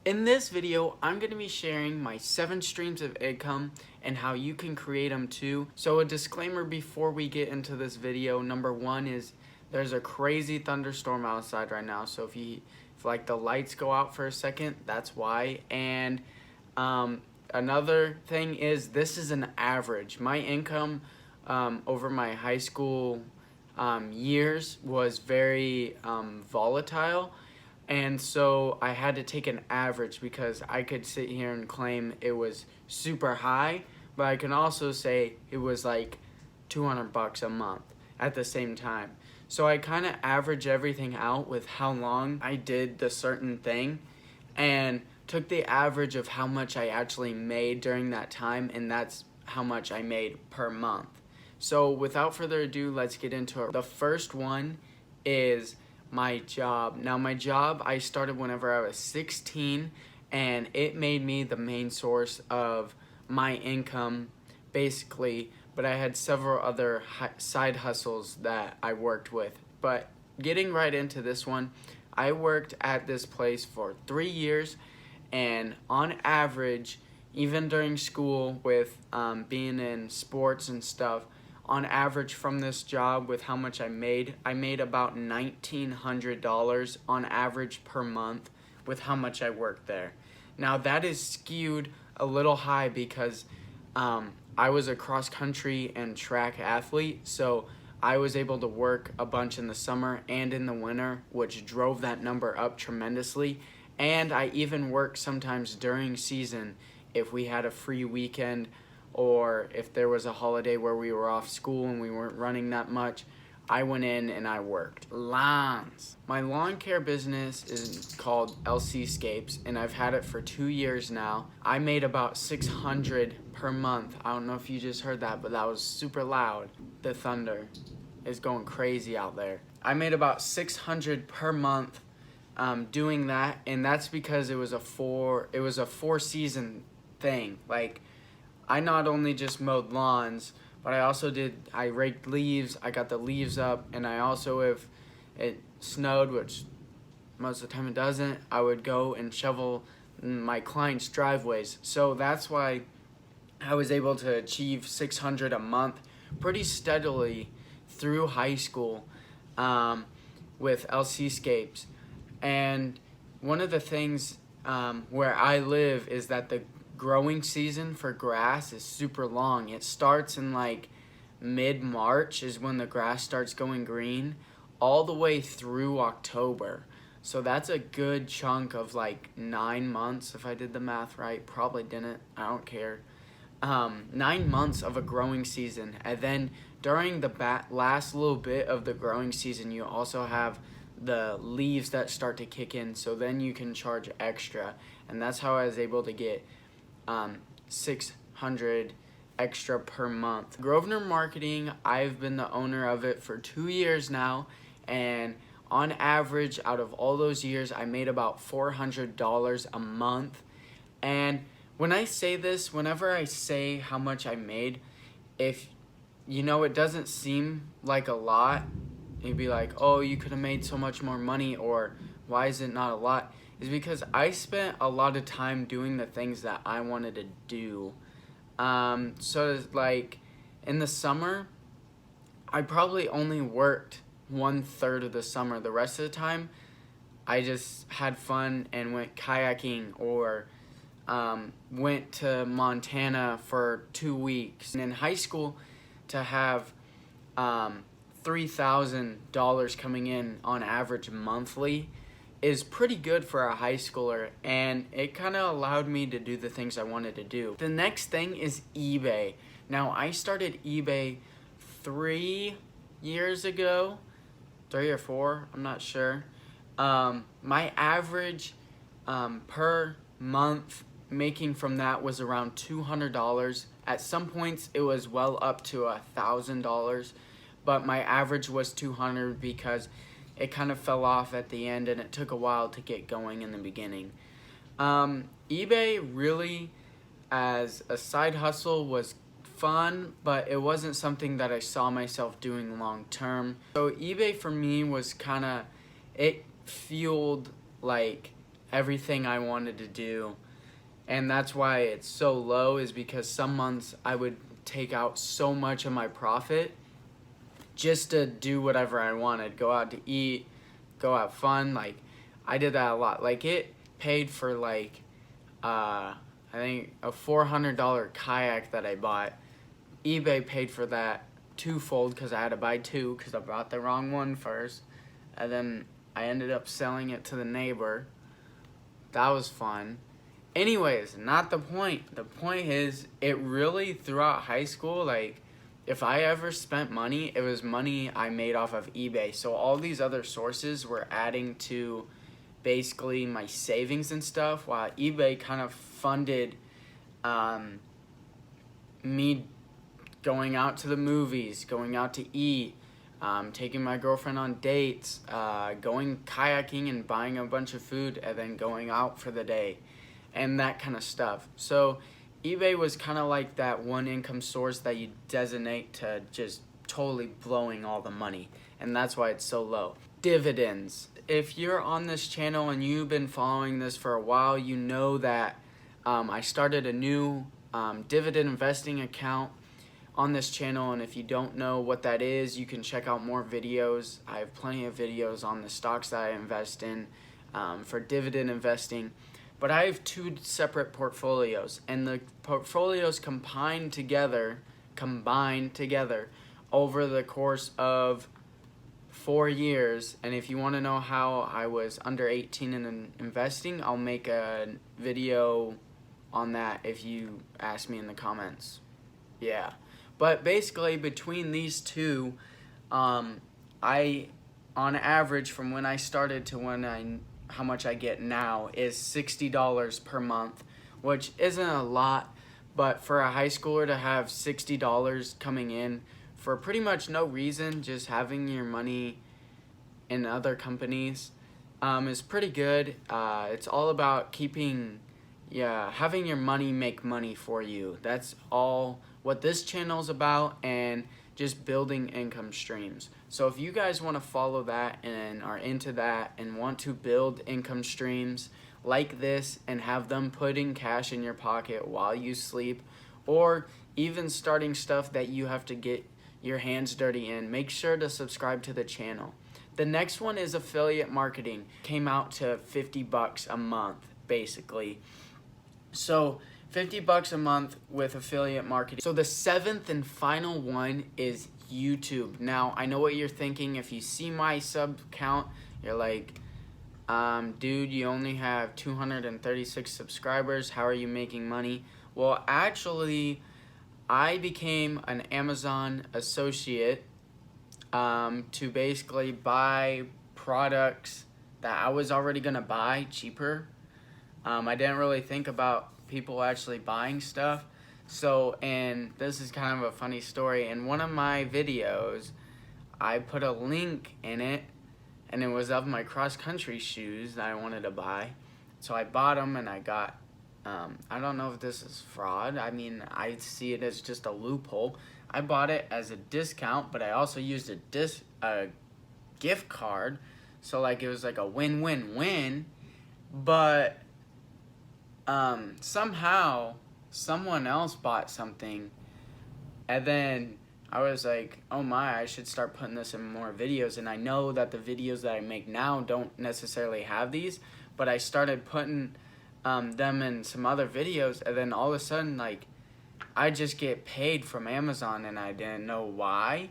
In this video, I'm going to be sharing my 7 streams of income and how you can create them too. So a disclaimer before we get into this video, number 1 is there's a crazy thunderstorm outside right now. So if like the lights go out for a second, that's why. And another thing is this is an average. My income over my high school years was very volatile. And so I had to take an average because I could sit here and claim it was super high, but I can also say it was like $200 a month at the same time. So I kind of average everything out with how long I did the certain thing and took the average of how much I actually made during that time, and that's how much I made per month. So without further ado, let's get into it. The first one is my job. Now my job, I started whenever I was 16, and it made me the main source of my income basically, but I had several other side hustles that I worked with. But getting right into this one, I worked at this place for 3 years, and on average, even during school with being in sports and stuff, on average from this job with how much I made about $1,900 on average per month with how much I worked there. Now that is skewed a little high because I was a cross country and track athlete, so I was able to work a bunch in the summer and in the winter, which drove that number up tremendously. And I even worked sometimes during season if we had a free weekend, or if there was a holiday where we were off school and we weren't running that much, I went in and I worked. Lawns. My lawn care business is called LCscapes, and I've had it for 2 years now. I made about $600 per month. I don't know if you just heard that, but that was super loud. The thunder is going crazy out there. I made about $600 per month doing that, and that's because it was a four season thing. Like, I not only just mowed lawns, but I raked leaves, I got the leaves up, and I also, if it snowed, which most of the time it doesn't, I would go and shovel my clients' driveways. So that's why I was able to achieve $600 a month pretty steadily through high school with LCscapes. And one of the things where I live is that the growing season for grass is super long. It starts in like mid-March is when the grass starts going green, all the way through October. So that's a good chunk of like 9 months, if I did the math right. Probably didn't, I don't care. 9 months of a growing season, and then during the last little bit of the growing season, you also have the leaves that start to kick in, so then you can charge extra, and that's how I was able to get $600 extra per month. Grosvenor Marketing, I've been the owner of it for 2 years now, and on average out of all those years I made about $400 a month. And when I say this, whenever I say how much I made, if you know, it doesn't seem like a lot, you'd be like, oh, you could have made so much more money, or why is it not a lot? Is because I spent a lot of time doing the things that I wanted to do. So like in the summer, I probably only worked 1/3 of the summer. The rest of the time, I just had fun and went kayaking, or went to Montana for 2 weeks. And in high school, to have $3,000 coming in on average monthly is pretty good for a high schooler, and it kind of allowed me to do the things I wanted to do. The next thing is eBay. Now I started eBay 3 years ago, 3 or 4, I'm not sure. My average per month making from that was around $200. At some points it was well up to $1,000, but my average was $200 because it kind of fell off at the end and it took a while to get going in the beginning. eBay really, as a side hustle, was fun, but it wasn't something that I saw myself doing long term. So eBay for me was kind of, it fueled like everything I wanted to do. And that's why it's so low, is because some months I would take out so much of my profit just to do whatever I wanted. Go out to eat, go have fun. Like, I did that a lot. Like, it paid for, like, I think a $400 kayak that I bought. eBay paid for that twofold because I had to buy two because I bought the wrong one first. And then I ended up selling it to the neighbor. That was fun. Anyways, not the point. The point is, it really, throughout high school, like, if I ever spent money, it was money I made off of eBay. So all these other sources were adding to basically my savings and stuff, while eBay kind of funded me going out to the movies, going out to eat, taking my girlfriend on dates, going kayaking and buying a bunch of food, and then going out for the day, and that kind of stuff. So eBay was kind of like that one income source that you designate to just totally blowing all the money, and that's why it's so low. Dividends. If you're on this channel and you've been following this for a while, you know that I started a new dividend investing account on this channel, and if you don't know what that is, you can check out more videos. I have plenty of videos on the stocks that I invest in for dividend investing. But I have two separate portfolios, and the portfolios combined together over the course of 4 years. And if you want to know how I was under 18 and investing, I'll make a video on that if you ask me in the comments. Yeah. But basically, between these two, I, on average, from when I started to how much I get now, is $60 per month, which isn't a lot, but for a high schooler to have $60 coming in for pretty much no reason, just having your money in other companies, is pretty good. It's all about having your money make money for you. That's all what this channel's about, and just building income streams. So if you guys want to follow that and are into that and want to build income streams like this and have them putting cash in your pocket while you sleep, or even starting stuff that you have to get your hands dirty in, make sure to subscribe to the channel. The next one is affiliate marketing. Came out to $50 a month, basically. So $50 a month with affiliate marketing. So the seventh and final one is YouTube. Now, I know what you're thinking. If you see my sub count, you're like, dude, you only have 236 subscribers. How are you making money? Well, actually, I became an Amazon associate to basically buy products that I was already going to buy cheaper. I didn't really think about people actually buying stuff. So, and this is kind of a funny story. In one of my videos, I put a link in it, and it was of my cross-country shoes that I wanted to buy. So I bought them, and I got, I don't know if this is fraud. I mean, I see it as just a loophole. I bought it as a discount, but I also used a gift card. So, like, it was like a win-win-win. But somehow someone else bought something, and then I was like, oh my, I should start putting this in more videos. And I know that the videos that I make now don't necessarily have these, but I started putting them in some other videos, and then all of a sudden, like, I just get paid from Amazon, and I didn't know why.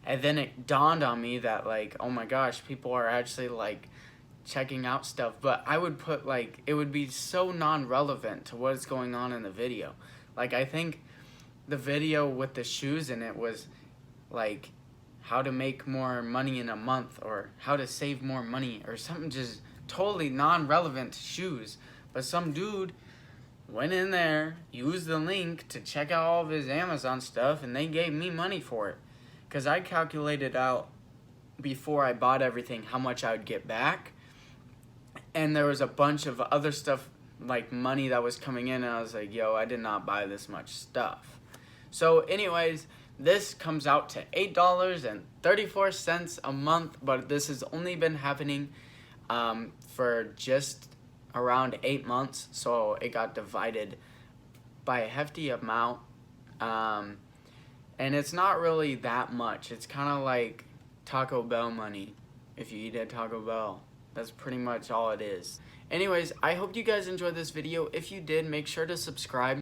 And then it dawned on me that, like, oh my gosh, people are actually, like, checking out stuff. But I would put, like, it would be so non-relevant to what's going on in the video. Like, I think the video with the shoes in it was, like, how to make more money in a month, or how to save more money, or something just totally non-relevant to shoes. But some dude went in there, used the link to check out all of his Amazon stuff, and they gave me money for it. Because I calculated out before I bought everything how much I would get back. And there was a bunch of other stuff, like money that was coming in, and I was like, yo, I did not buy this much stuff. So anyways, this comes out to $8.34 a month, but this has only been happening for just around 8 months, so it got divided by a hefty amount. And it's not really that much. It's kind of like Taco Bell money if you eat at Taco Bell. That's pretty much all it is. Anyways, I hope you guys enjoyed this video. If you did, make sure to subscribe.